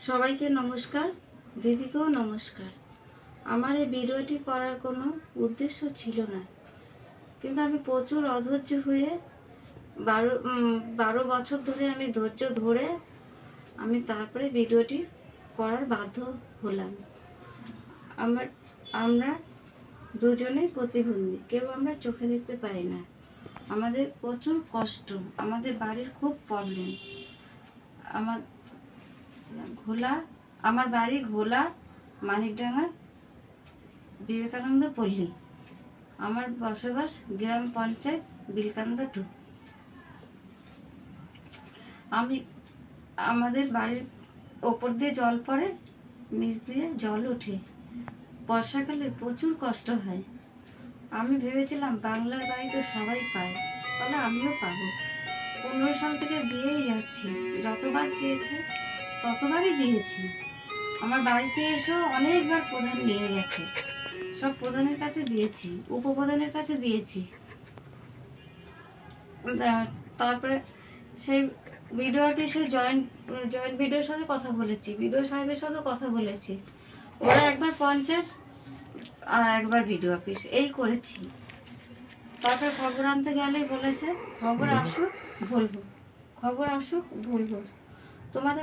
সবাইকে নমস্কার, দিদিকেও নমস্কার। আমার এই ভিডিওটি করার কোনো উদ্দেশ্য ছিল না, কিন্তু আমি প্রচুর অধৈর্য হয়ে 12 বছর ধরে আমি ধৈর্য ধরে আমি তারপরে ভিডিওটি করার বাধ্য হলাম। আমরা দুজনেই প্রতিবন্ধী, কেউ আমরা চোখে দেখতে পাই না। আমাদের প্রচুর কষ্ট, আমাদের বাড়ির খুব প্রবলেম। আমার বাড়ি ঘোলা, মানিকডাঙ্গা, বিবেকানন্দ পল্লী। আমার বসবাস গ্রাম পঞ্চায়েত বিলকান্দা 2। আমাদের বাড়ির ওপর দিয়ে জল পড়ে, নিচ দিয়ে জল ওঠে। বর্ষাকালে প্রচুর কষ্ট হয়। আমি ভেবেছিলাম বাংলার বাড়িতে সবাই পায়, তাহলে আমিও পাবো। 15 সাল থেকে দিয়েই যাচ্ছি, যতবার চেয়েছে ততবারই দিয়েছি। আমার বাড়িতে এসেও অনেকবার প্রধান নিয়ে গেছে, সব প্রধানের কাছে দিয়েছি, উপপ্রধানের কাছে দিয়েছি। তারপরে সেই বিডিও অফিসে জয়েন্ট বিডিওর সাথে কথা বলেছি, বিডিও সাহেবের সাথে কথা বলেছি। ওরা একবার পঞ্চায়েত আর একবার বিডিও অফিস এই করেছি। তারপরে খবর আনতে গেলেই বলেছে খবর আসুক বলবো, খবর আসুক বলবো। তোমাদের